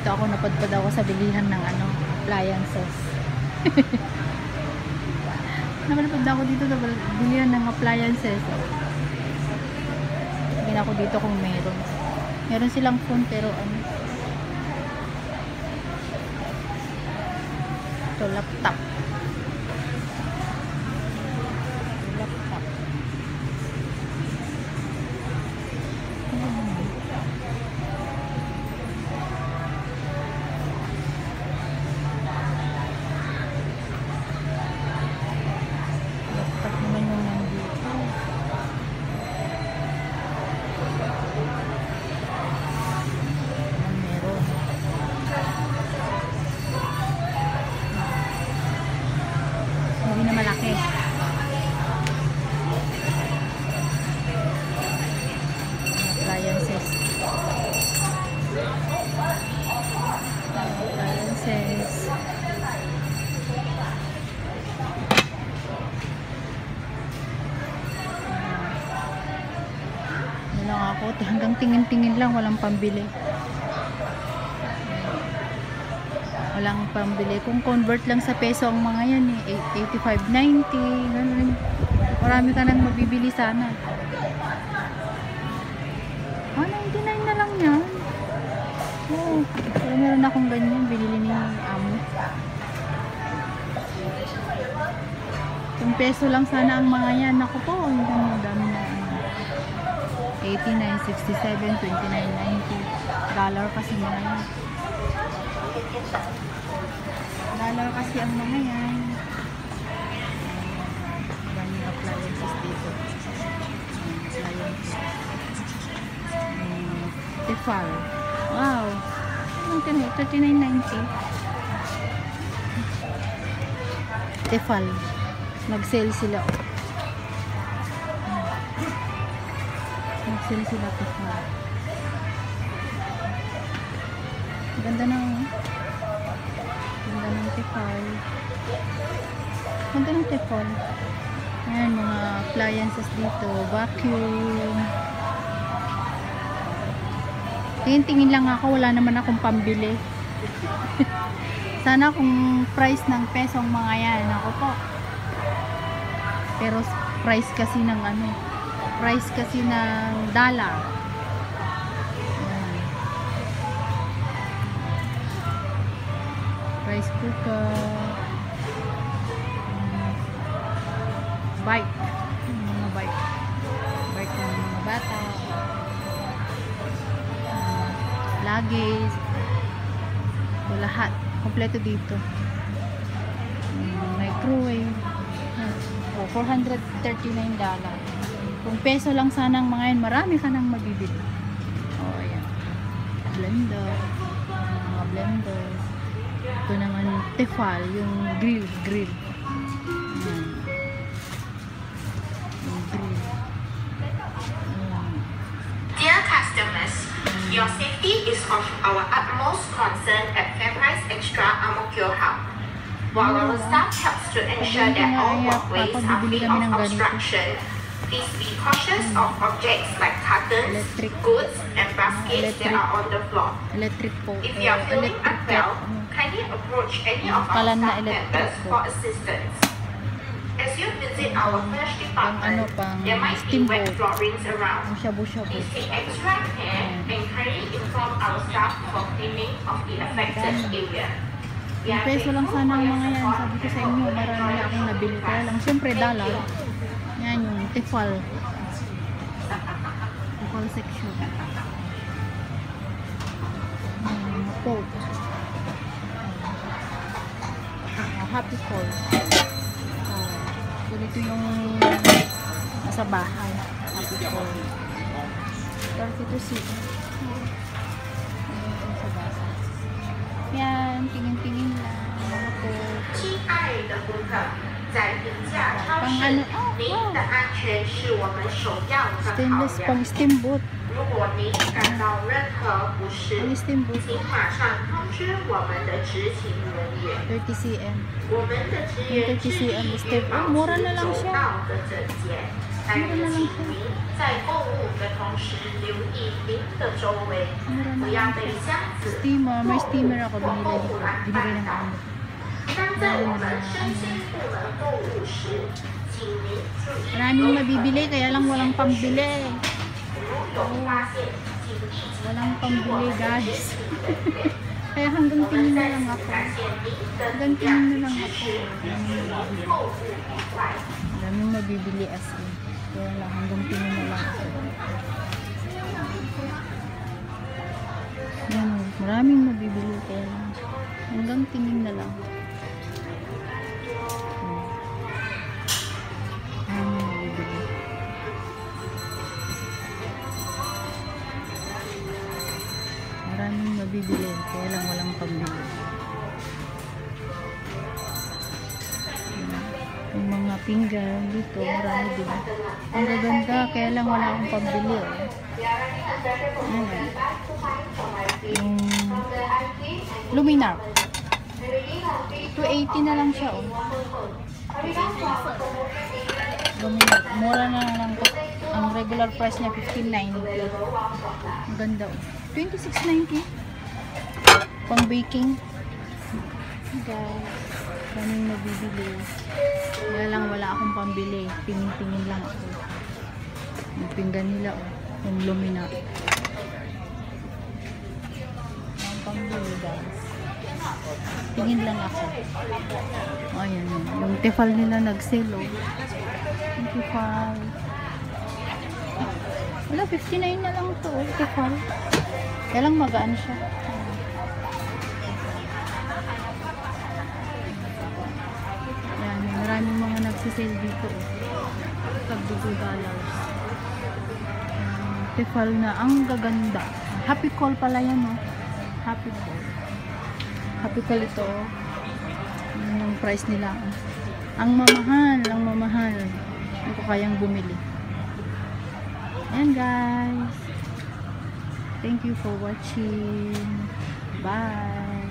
dito ako, napadpad ako sa bilihan ng ano, appliances. Napadpad ako dito sa bilihan ng appliances. Tingnan ako dito kung meron. Meron silang phone pero ano. Ito, laptop. Laptop. Laptop naman yung nandito. Meron. Hindi na malaki. Appliances. Appliances. Ano lang ako, hanggang tingin-tingin lang, walang pambili. Walang pambili. Kung convert lang sa peso ang mga yan eh, 85, 90, ganun. Marami ka nang mabibili sana. 99 na lang yan. Oh, pero meron akong ganyan, binili ni Amo. Kung peso lang sana ang mga yan, ako po, ang dami na 89, 67, 29, 90 dollar kasi mga yan. Dollar kasi ang mga yan. Maraming appliances dito. Appliances. Tefal. Wow. Ang kano? 39.90. Tefal. Nag-sale sila. Nag-sale sila Tefal. Ganda ng Tefal. Ganda ng Tefal. Ayan, mga appliances dito. Vacuum. Tingin-tingin lang ako, wala naman akong pambili. Sana kung price ng peso ang mga yan, ako po. Pero price kasi ng ano, price kasi ng dollar. Rice cooker, bike, mga bike ng mga bata, luggage, so lahat, kompleto dito. Microwave, $439. Kung peso lang sana ang mga yan, marami ka nang mabibili. Oh, ayan. Blender, mga blenders. Ito naman Tefal, yung grill. Ayan. Yung grill. Ayan. Dear customers, your safety is of our utmost concern at FairPrice Extra Ang Mo Kio Hub. While our staff helps to ensure that all walkways are free of obstruction, please be cautious of objects like cartons, goods, and baskets that are on the floor. Electric po. If you are feeling unwell, kindly approach any of our staff members for assistance. As you visit our fresh department, there might be wet floorings around. Please take extra care and kindly inform our staff for cleaning of the affected area. Yung peso lang sana ang mga yan. Sabi ko sa inyo, marami na akong nabili. Kaya lang, syempre, dollar. Yan yung Tefal. Tefal section. Coat. Happy Coat. Ganito yung nasa bahay. Happy Coat. 32C. Sa bahay. Yan, tingin-tingin lang. Mga po. 亲爱的顾客，在平价超市，您的安全是我们首要的考 Stainless 量。 pang steamboat. 如果您感到任何不适， Pang steamboat. 请马上通知我们的执勤人员。 30cm. 我们的职员致力于保持有道的整洁，安才年轻您在购物的同时留意您的周围， Mura 不 na 要 lang 被 siya. 箱子 Steamer. May 或 steamer ako 或 binili 购物 dito. 篮 Binigay 绊 ng 倒。 ano. 当在我们身心部门购物时，请您注意 Maraming mabibili, kaya lang walang pambili. 如有发现，请立即 Walang 通知我 pambili, 们 guys. Kaya hanggang 我 tingin 们 na 再 lang 次 ako. 感谢您的 Hanggang 体谅 tingin na 与 lang 支 ako. 持，祝您购物愉快。 Maraming mabibili as in. Kaya lang hanggang tingin na lang ako. Yan, maraming mabibili, kaya lang hanggang tingin na lang. Maraming mabibili. Maraming mabibili, kaya lang walang pambili. Yung mga pinggan dito, marami din. Ang gaganda, kaya lang wala akong pambili. Oh. Ayan. Yung luminar. 280 na lang siya. Oh. Luminar. Mura na lang to. Ang regular price niya, 15.90. Ang ganda. Oh. 26.90. Pang baking. Guys, kaming nabibili. Kaya lang wala akong pambili. Tingin-tingin lang ako. Yung pinggan nila, oh. Yung lumina. Ang pambili, guys. Tingin lang ako. Oh, ayan. Yung tefal nila nag-sale, oh. Yung tefal. Wala, 59 na lang to, oh. Tefal. Kaya lang magaan siya. Yan, maraming mga nagsisale dito. Tag $2. Tefal na ang gaganda. Happy Call pala yan, no? Happy Call. Happy Call ito. Yan yung price nila. Ang mamahal, ang mamahal. Hindi ko kayang bumili. Ayan, guys. Thank you for watching. Bye.